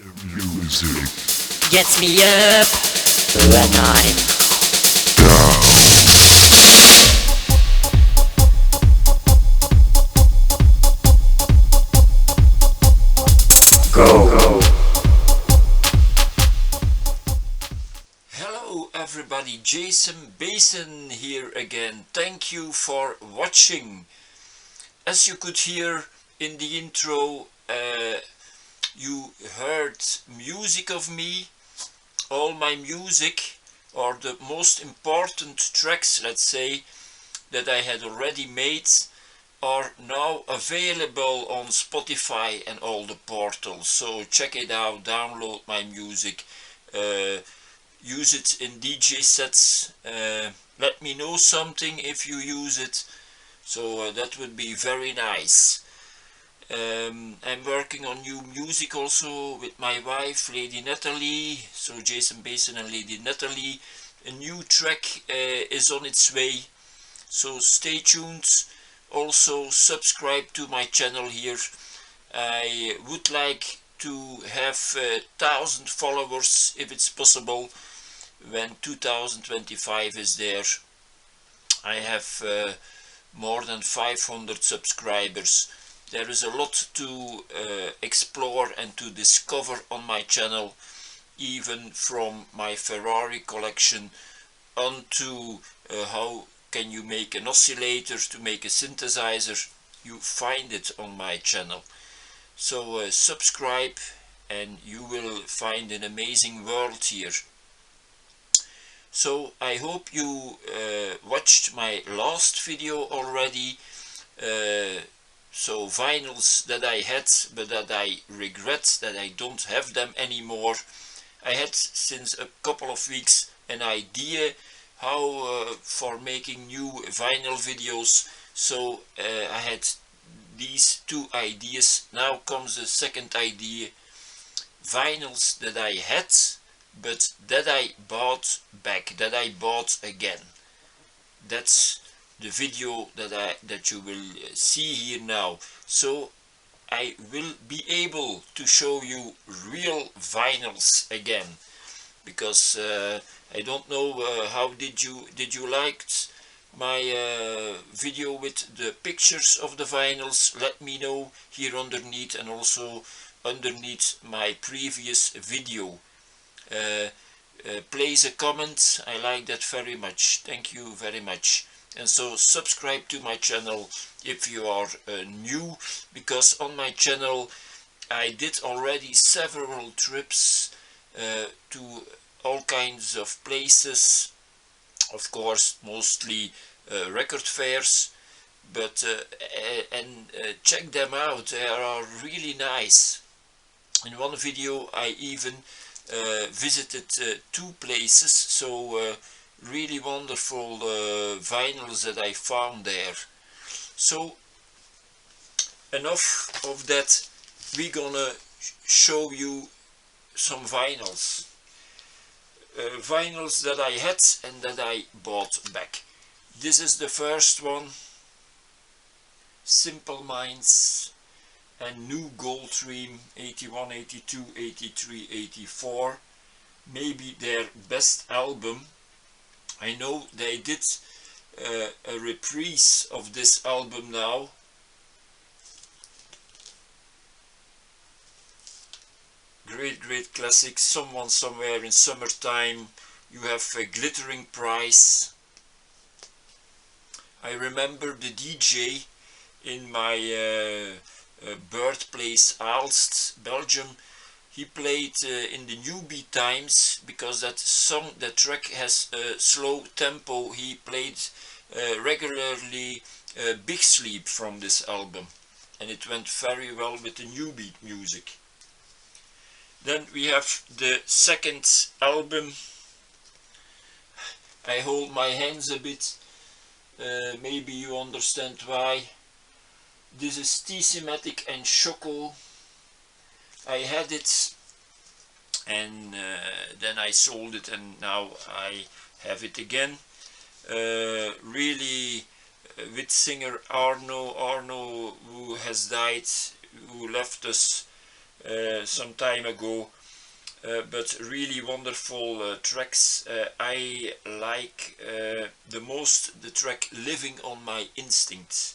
Music gets me up when I'm down. Go. Hello everybody, Jason Basin here again. Thank you for watching. As you could hear in the intro, you heard music of me. All my music, or the most important tracks, let's say, that I had already made, are now available on Spotify and all the portals. So check it out, download my music, use it in DJ sets. Let me know something if you use it. So that would be very nice. I'm working on new music also with my wife, Lady Natalie. So Jason Basin and Lady Natalie. A new track is on its way. So stay tuned. Also subscribe to my channel here. I would like to have 1,000 followers if it's possible when 2025 is there. I have more than 500 subscribers. There is a lot to explore and to discover on my channel, even from my Ferrari collection onto how can you make an oscillator to make a synthesizer. You find it on my channel. So subscribe and you will find an amazing world here. So I hope you watched my last video already. So vinyls that I had but that I regret that I don't have them anymore. I had since a couple of weeks an idea how for making new vinyl videos. So I had these two ideas. Now comes the second idea. Vinyls that I had but that I bought back, that I bought again. That's the video that you will see here now. So I will be able to show you real vinyls again, because I don't know how did you like my video with the pictures of the vinyls. Let me know here underneath, and also underneath my previous video. Place a comment. I like that very much. Thank you very much. And so subscribe to my channel if you are new, because on my channel I did already several trips to all kinds of places, of course mostly record fairs, but check them out, they are really nice. In one video I even visited two places, so really wonderful vinyls that I found there. So enough of that, we're gonna show you some vinyls. Vinyls that I had and that I bought back. This is the first one, Simple Minds and New Gold Dream, 81, 82, 83, 84. Maybe their best album. I know they did a reprise of this album now. Great classic. Someone Somewhere in Summertime. You have a Glittering Prize. I remember the DJ in my birthplace Aalst, Belgium. He played in the newbie times, because that track has a slow tempo. He played regularly Big Sleep from this album, and it went very well with the newbie music. Then we have the second album. I hold my hands a bit, maybe you understand why. This is T-Sematic and Choco. I had it and then I sold it, and now I have it again. Really with singer Arno, who has died, who left us some time ago. But really wonderful tracks. I like the most the track Living on My Instinct.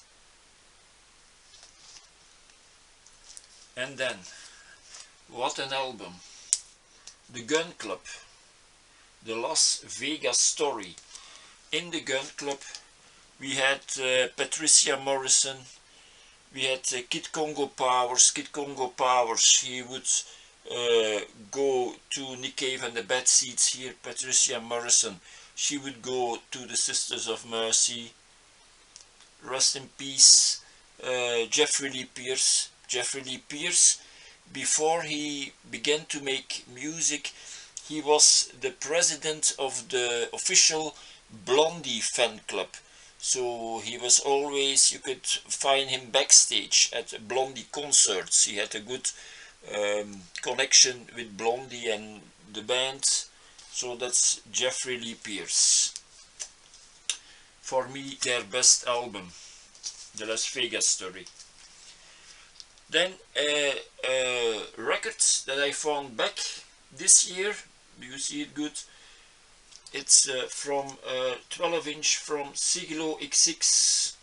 And then, what an album. The Gun Club, the Las Vegas Story. In the Gun Club we had Patricia Morrison, we had Kid Congo Powers. Kid Congo Powers, he would go to Nick Cave and the Bad Seeds here. Patricia Morrison, she would go to the Sisters of Mercy. Rest in peace, Jeffrey Lee Pierce. Jeffrey Lee Pierce, before he began to make music, he was the president of the official Blondie fan club. So he was always, you could find him backstage at Blondie concerts. He had a good connection with Blondie and the band. So that's Jeffrey Lee Pierce. For me, their best album, The Las Vegas Story. Then records that I found back this year, you see it good, it's from 12-inch from Sigilo XX.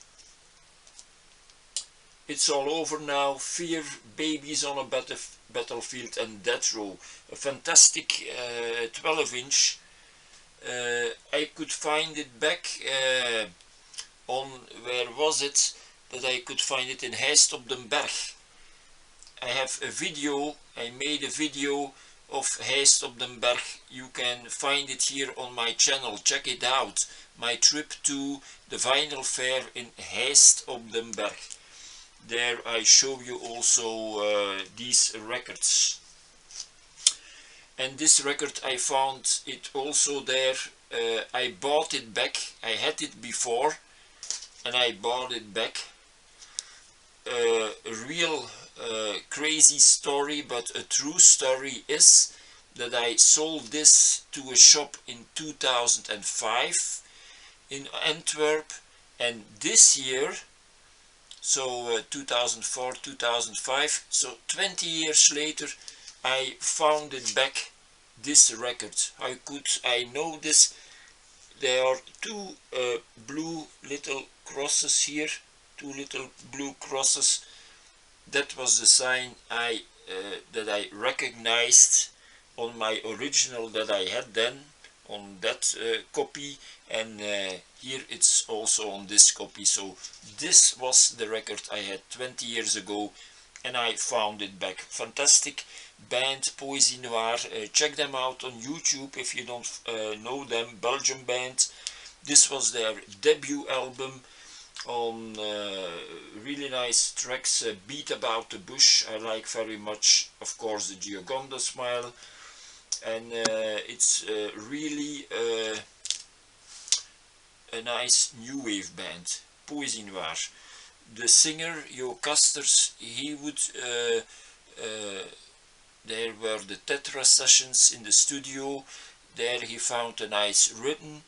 It's All Over Now, Fear, Babies on a Battlefield and Death Row. A fantastic 12-inch. I could find it back on, where was it, that I could find it in Heist op den Berg. I have a video, I made a video of Heist op den Berg. You can find it here on my channel, check it out. My trip to the vinyl fair in Heist op den Berg. There I show you also these records. And this record I found it also there. I bought it back, I had it before and I bought it back. A real crazy story, but a true story is that I sold this to a shop in 2005 in Antwerp, and this year, so 2004, 2005, so 20 years later, I found it back, this record. How could I know this? There are two blue little crosses here, two little blue crosses. That was the sign that I recognized on my original that I had then, on that copy, and here it's also on this copy. So this was the record I had 20 years ago and I found it back. Fantastic band, Poésie Noire. Check them out on YouTube if you don't know them. Belgian band. This was their debut album on really nice tracks. Beat About the Bush I like very much, of course the Gioconda Smile, and it's really a nice new wave band, Poésie Noire. The singer Jo Kasters, he would there were the Tetra sessions in the studio. There he found a nice rhythm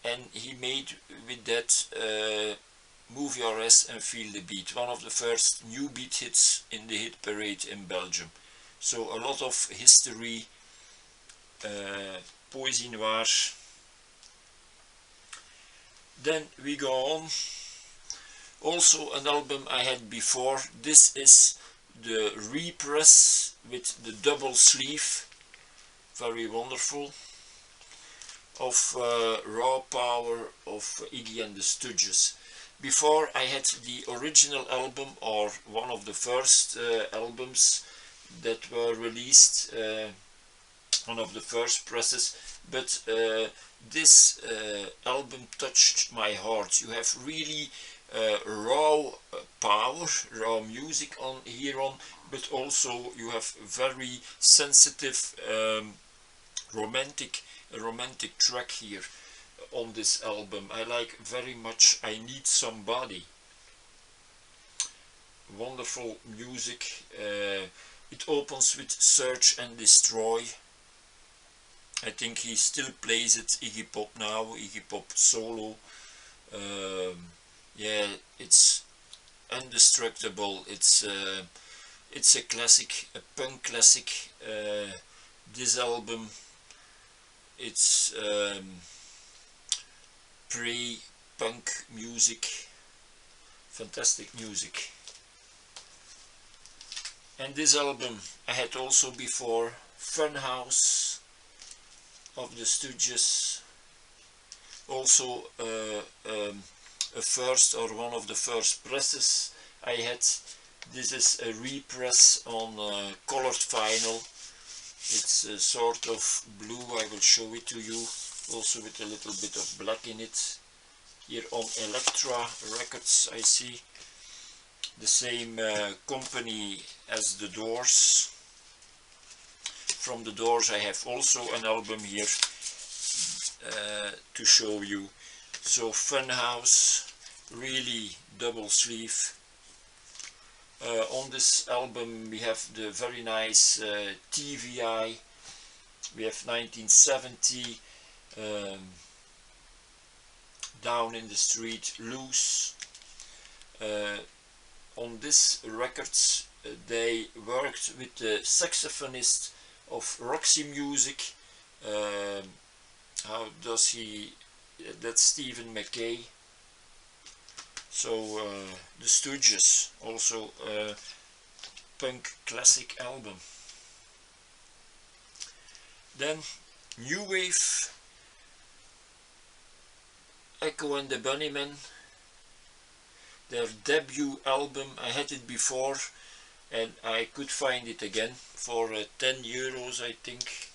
and he made with that Move Your Ass and Feel the Beat, one of the first new beat hits in the hit parade in Belgium. So a lot of history, Poésie Noire. Then we go on. Also an album I had before. This is the repress with the double sleeve, very wonderful, of Raw Power of Iggy and the Stooges. Before I had the original album, or one of the first albums that were released, one of the first presses, but this album touched my heart. You have really raw power, raw music on here on, but also you have very sensitive romantic track here on this album. I like very much I Need Somebody. Wonderful music. It opens with Search and Destroy. I think he still plays it, Iggy Pop now, Iggy Pop solo. Yeah, it's indestructible. It's it's a classic, a punk classic. This album, it's pre-punk music, fantastic music. And this album I had also before, Funhouse of the Stooges, also a first or one of the first presses I had. This is a repress on colored vinyl. It's a sort of blue, I will show it to you, also with a little bit of black in it. Here on Elektra Records I see the same company as the Doors. From the Doors I have also an album here to show you. So Funhouse, really double sleeve. On this album we have the very nice TVI, we have 1970, Down in the Street, Loose. On this records they worked with the saxophonist of Roxy Music. How does he, that's Stephen McKay. So the Stooges, also a punk classic album. Then New Wave, Echo and the Bunnymen, their debut album. I had it before and I could find it again for 10 euros I think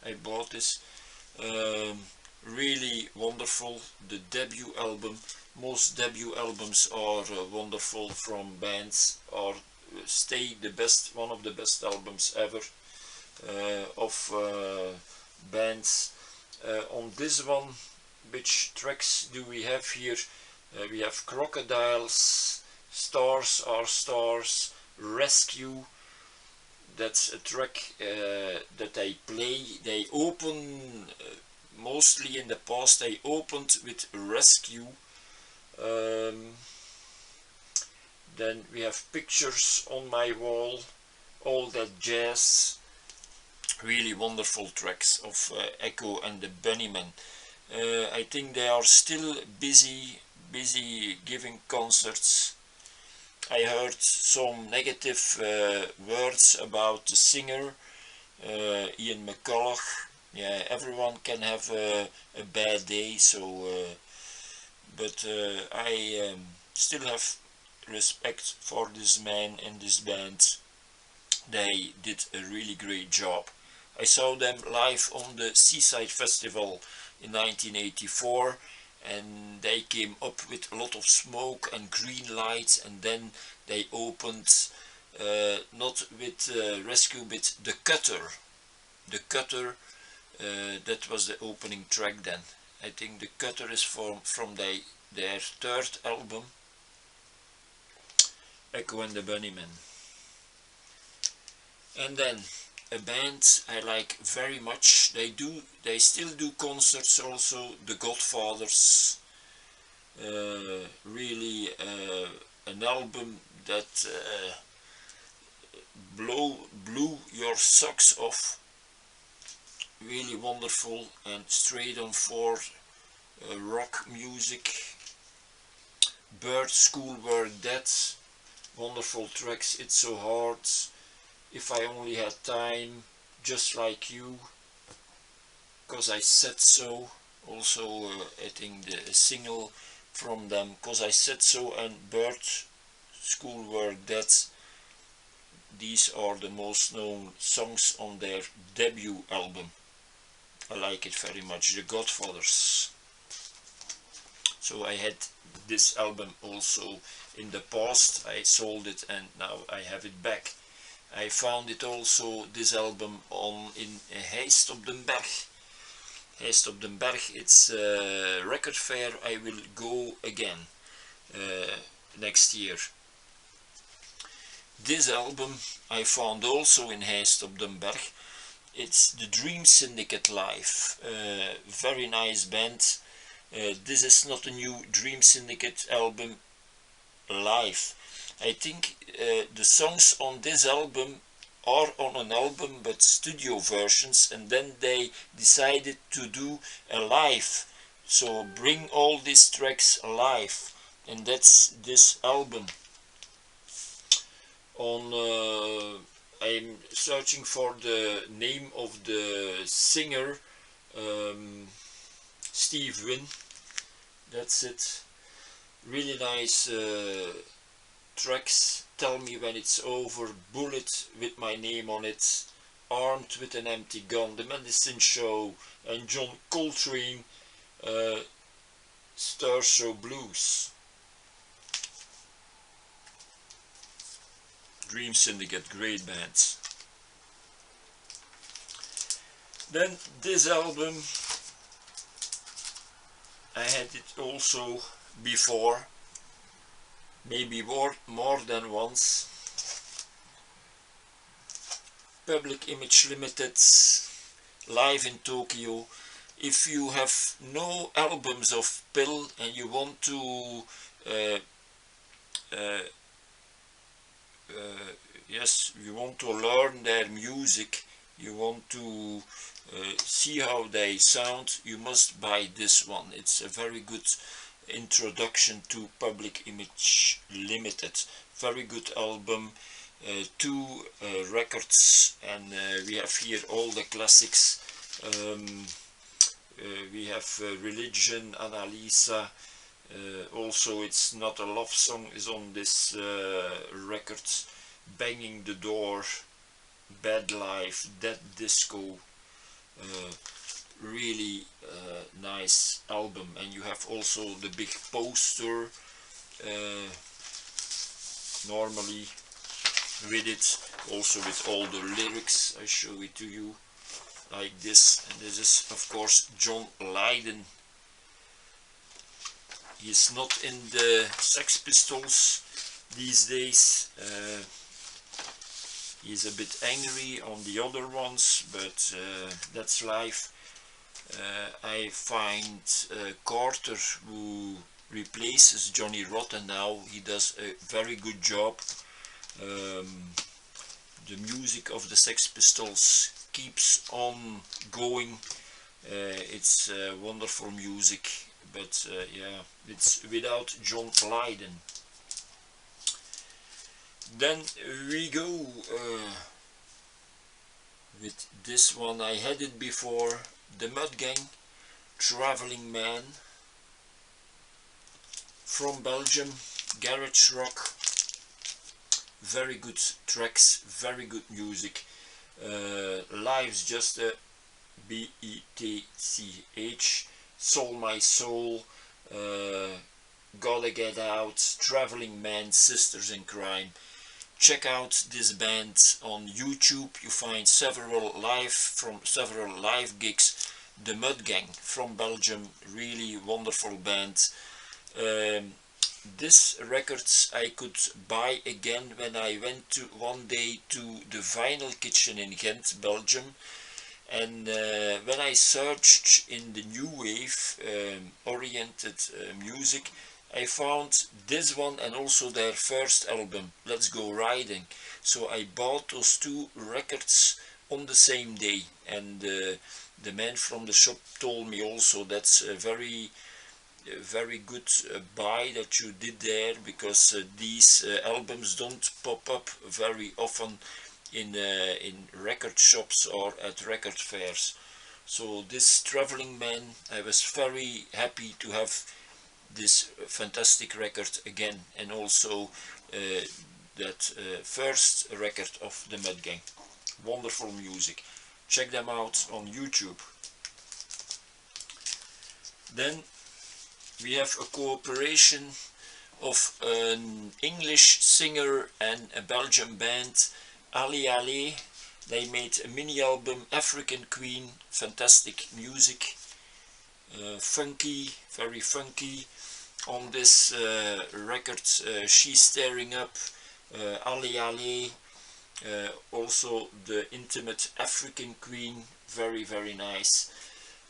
I bought this. Really wonderful, the debut album. Most debut albums are wonderful from bands, or stay the best, one of the best albums ever of bands. On this one, which tracks do we have here? We have Crocodiles, Stars Are Stars, Rescue. That's a track that they play. They open, mostly in the past, they opened with Rescue. Then we have Pictures on My Wall, All That Jazz. Really wonderful tracks of Echo and the Bunnymen. I think they are still busy giving concerts. I heard some negative words about the singer Ian McCulloch. Yeah, everyone can have a bad day, so but I still have respect for this man and this band. They did a really great job. I saw them live on the Seaside Festival in 1984, and they came up with a lot of smoke and green lights, and then they opened not with Rescue, but The Cutter. The Cutter, that was the opening track then. I think The Cutter is from their third album, Echo and the Bunnymen. And then a band I like very much. They still do concerts also. The Godfathers. Really an album that blew your socks off. Really wonderful and straight on four rock music. Bird School Were Dead. Wonderful tracks. It's So Hard. If I Only Had Time, Just Like You, 'Cause I Said So, also I think the single from them, 'Cause I Said So, and Bird School Were Dead. These are the most known songs on their debut album. I like it very much, The Godfathers. So I had this album also in the past. I sold it and now I have it back. I found it also, this album, in Heist op den Berg. Heist op den Berg, it's a record fair. I will go again next year. This album I found also in Heist op den Berg. It's the Dream Syndicate live. Very nice band. This is not a new Dream Syndicate album live. I think the songs on this album are on an album but studio versions, and then they decided to do a live, so bring all these tracks alive, and that's this album. On I'm searching for the name of the singer, um, Steve Wynn, that's it. Really nice tracks. Tell Me When It's Over, Bullet with my name on it, Armed with an Empty Gun, The Medicine Show, and John Coltrane, Star Show Blues. Dream Syndicate, great bands. Then this album, I had it also before, maybe more than once. Public Image Limited, live in Tokyo. If you have no albums of Pill and you want to yes, you want to learn their music, you want to see how they sound, you must buy this one. It's a very good introduction to Public Image Limited. Very good album, two records, and we have here all the classics. We have Religion, Annalisa. Also, It's Not a Love Song is on this record. Banging the Door, Bad Life, Dead Disco. Really nice album, and you have also the big poster normally with it, also with all the lyrics. I show it to you like this, and this is of course John Lydon. He's not in the Sex Pistols these days. He's a bit angry on the other ones, but that's life. I find Carter, who replaces Johnny Rotten now, he does a very good job. The music of the Sex Pistols keeps on going. It's wonderful music, but yeah, it's without John Lydon. Then we go with this one. I had it before, the Mud Gang, Traveling Man, from Belgium, garage rock, very good tracks, very good music. Live's just a BETCH, Soul My Soul, Gotta Get Out, Traveling Man, Sisters in Crime. Check out this band on YouTube. You find several live gigs. The Mud Gang from Belgium, really wonderful band. This records I could buy again when I went to one day to the Vinyl Kitchen in Ghent, Belgium, and when I searched in the new wave oriented music, I found this one and also their first album, Let's Go Riding. So I bought those two records on the same day, and the man from the shop told me also that's a very good buy that you did there, because these albums don't pop up very often in record shops or at record fairs. So this Traveling Man, I was very happy to have this fantastic record again, and also that first record of the Mud Gang. Wonderful music. Check them out on YouTube. Then we have a cooperation of an English singer and a Belgian band, Ali Ali. They made a mini album, African Queen, fantastic music, funky, very funky. On this record, She's Staring Up, Ali Ali, also the Intimate African Queen, very nice.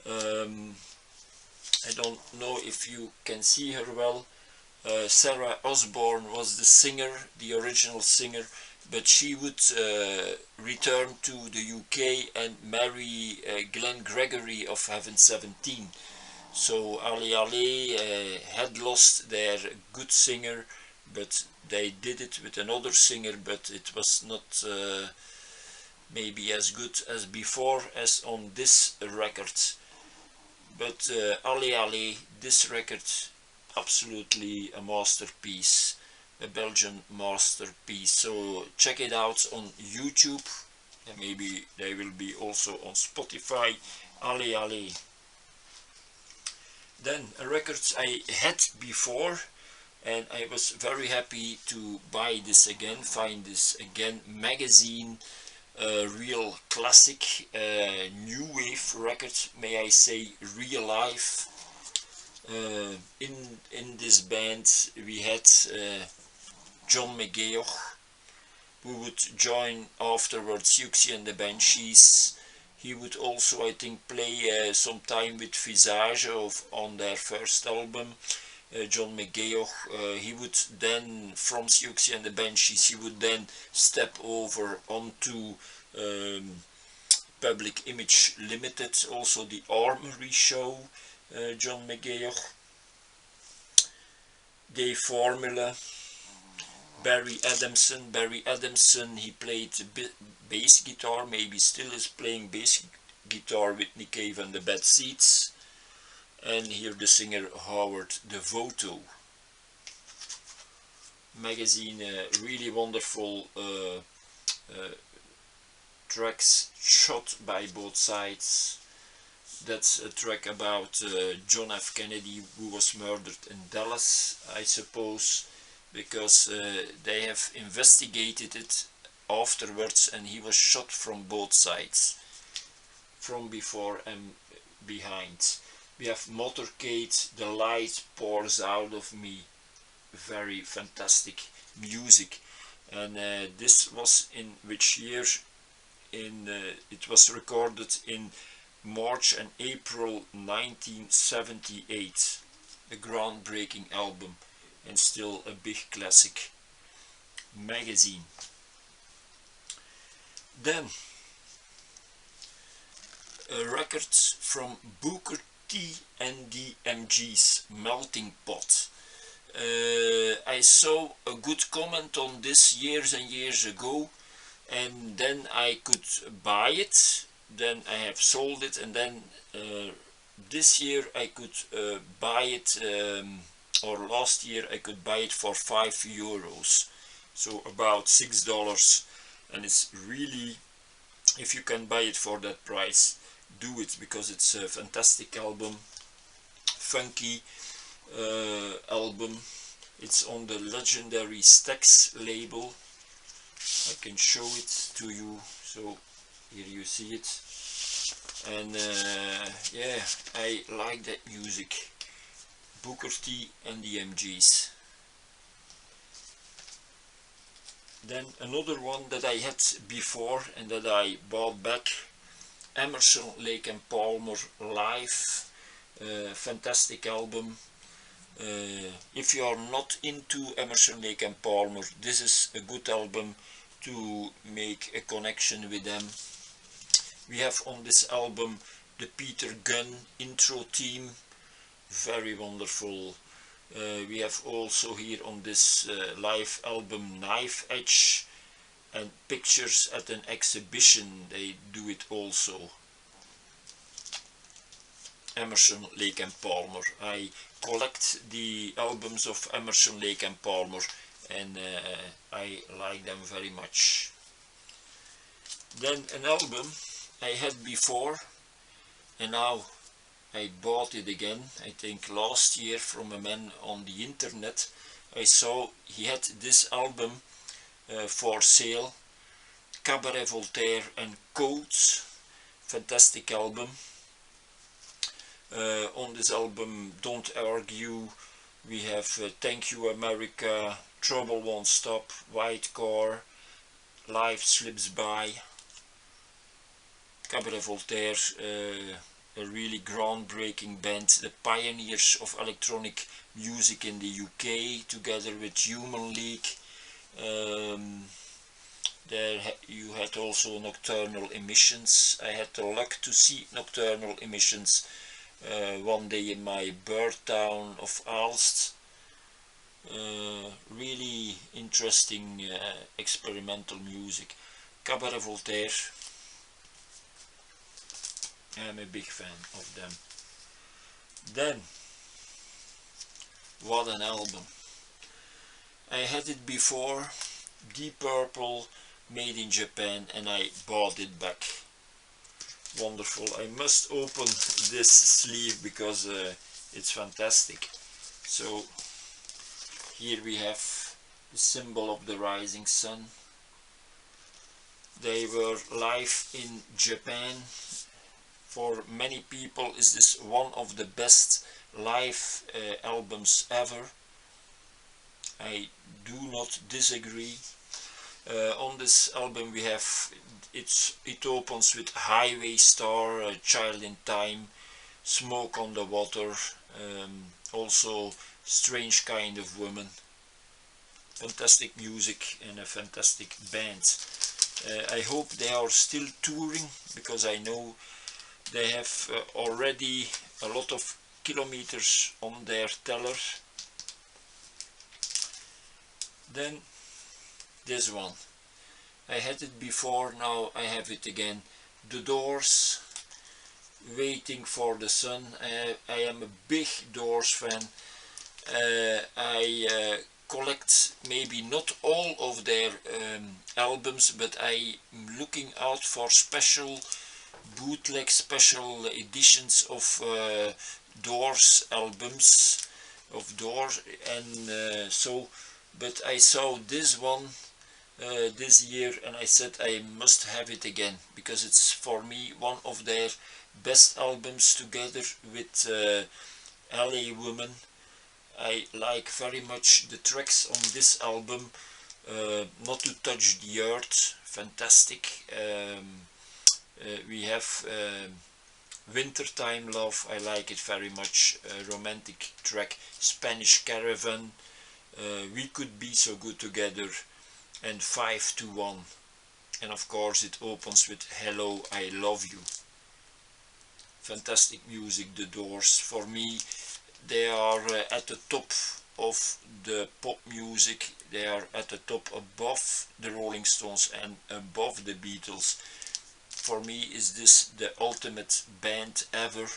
I don't know if you can see her well. Sarah Osborne was the singer, the original singer, but she would return to the UK and marry Glenn Gregory of Heaven 17. So Ali Ali had lost their good singer, but they did it with another singer, but it was not maybe as good as before as on this record. But Ali Ali, this record, absolutely a masterpiece, a Belgian masterpiece. So check it out on YouTube, and maybe they will be also on Spotify. Ali Ali. Then a record I had before, and I was very happy to buy this again, find this again, Magazine, real classic, new wave record, may I say, real life. In this band we had John McGeoch, who would join afterwards Siouxsie and the Banshees. He would also, I think, play some time with Visage on their first album. John McGeoch, he would then, from Siouxsie and the Banshees, he would then step over onto Public Image Limited, also the Armory show, John McGeoch. Dave Formula, Barry Adamson, he played bass guitar, maybe still is playing bass guitar with Nick Cave and the Bad Seeds. And here the singer Howard Devoto. Magazine, really wonderful tracks shot by both sides. That's a track about John F. Kennedy, who was murdered in Dallas, I suppose, because they have investigated it afterwards, and he was shot from both sides, from before and behind. We have Motorcade, The Light Pours Out of Me, very fantastic music. And this was in which year? It was recorded in March and April 1978, a groundbreaking album and still a big classic. Magazine. Then a record from Booker T and the MGs, Melting Pot. I saw a good comment on this years and years ago, and then I could buy it. Then I have sold it, and then this year I could buy it, or last year I could buy it for €5, so about $6. And it's really, if you can buy it for that price, do it, because it's a fantastic album, funky album. It's on the legendary Stax label. I can show it to you, so here you see it. And yeah, I like that music. Booker T and the MGs. Then another one that I had before and that I bought back, Emerson, Lake and Palmer live. Fantastic album. If you are not into Emerson, Lake and Palmer, this is a good album to make a connection with them. We have on this album the Peter Gunn intro theme, very wonderful. We have also here on this live album Knife Edge and Pictures at an Exhibition, they do it also. Emerson, Lake and Palmer. I collect the albums of Emerson, Lake and Palmer, and I like them very much. Then an album I had before, and now I bought it again, I think last year, from a man on the internet. I saw he had this album for sale, Cabaret Voltaire and Codes, fantastic album. On this album, Don't Argue, we have Thank You America, Trouble Won't Stop, White Car, Life Slips By. Cabaret Voltaire, a really groundbreaking band, the pioneers of electronic music in the UK, together with Human League. There you had also Nocturnal Emissions. I had the luck to see Nocturnal Emissions one day in my birth town of Aalst. Really interesting experimental music. Cabaret Voltaire, I'm a big fan of them. Then, what an album. I had it before, Deep Purple, made in Japan, and I bought it back. Wonderful. I must open this sleeve because it's fantastic. So here we have the symbol of the rising sun. They were live in Japan. For many people is this one of the best live albums ever. I do not disagree. On this album we have, it opens with Highway Star, Child in Time, Smoke on the Water, also Strange Kind of Woman. Fantastic music and a fantastic band. I hope they are still touring, because I know they have already a lot of kilometers on their teller. Then this one. I had it before, now I have it again. The Doors, Waiting for the Sun. I am a big Doors fan. I collect maybe not all of their albums, but I'm looking out for special bootleg, special editions of Doors albums, of Doors, and but I saw this one this year and I said I must have it again, because it's for me one of their best albums, together with LA Woman. I like very much the tracks on this album. Not to Touch the Earth, fantastic. We have Wintertime Love, I like it very much, romantic track. Spanish Caravan, We Could Be So Good Together, and 5 to 1. And of course it opens with Hello, I Love You. Fantastic music, The Doors. For me, they are at the top of the pop music. They are at the top, above the Rolling Stones and above the Beatles. For me is this the ultimate band ever,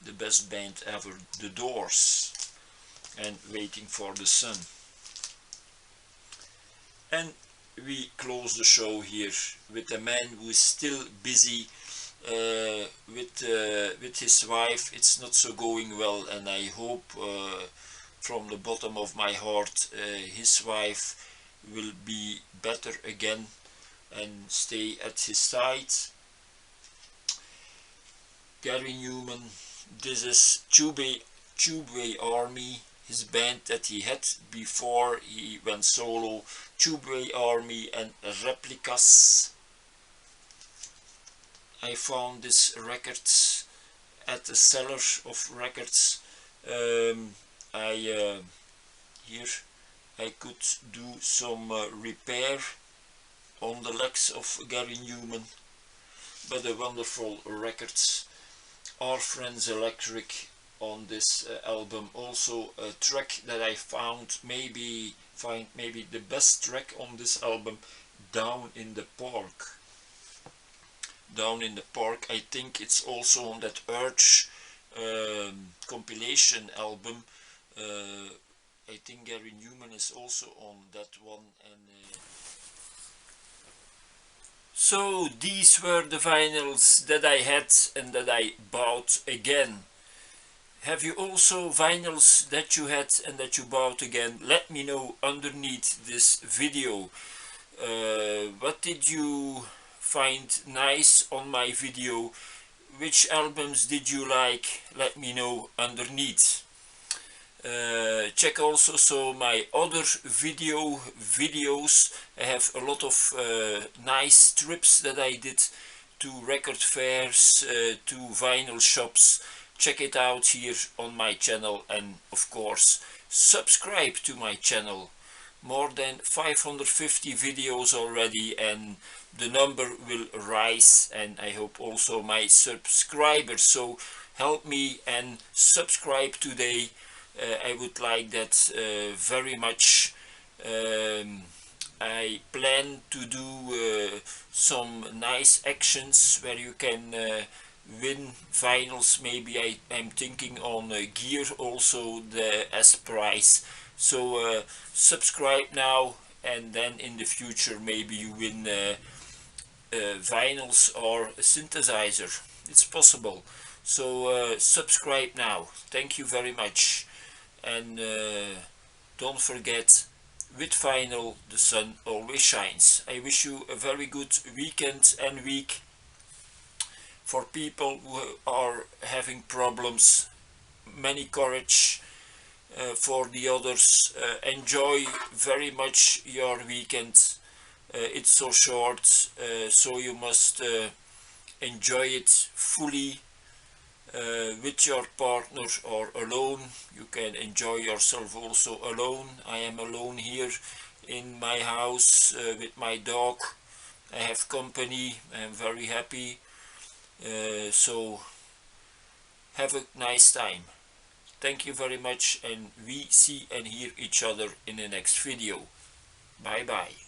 the best band ever, The Doors, and Waiting for the Sun. And we close the show here with a man who is still busy with his wife. It's not so going well, and I hope from the bottom of my heart his wife will be better again and stay at his side. Gary Newman, this is Tubeway Army, his band that he had before he went solo. Tubeway Army and Replicas. I found this records at the seller of records. Here I could do some repair on the legs of Gary Newman, but the wonderful records. Our Friends Electric on this album, also a track that I found, maybe the best track on this album, Down in the Park. Down in the Park, I think it's also on that Urge compilation album. I think Gary Newman is also on that one. And so these were the vinyls that I had and that I bought again. Have you also vinyls that you had and that you bought again? Let me know underneath this video. What did you find nice on my video? Which albums did you like? Let me know underneath. Check also my other videos. I have a lot of nice trips that I did to record fairs, to vinyl shops. Check it out here on my channel, and of course subscribe to my channel. More than 550 videos already, and the number will rise, and I hope also my subscribers. So help me and subscribe today. I would like that very much. I plan to do some nice actions where you can win vinyls. Maybe I'm thinking on gear also as prize. So subscribe now, and then in the future maybe you win vinyls or a synthesizer. It's possible. So subscribe now. Thank you very much, and don't forget, with vinyl the sun always shines. I wish you a very good weekend and week. For people who are having problems, many courage. For the others, enjoy very much your weekend. It's so short, so you must enjoy it fully, with your partner or alone. You can enjoy yourself also alone. I am alone here in my house with my dog. I have company. I am very happy. So have a nice time. Thank you very much, and we see and hear each other in the next video. Bye bye.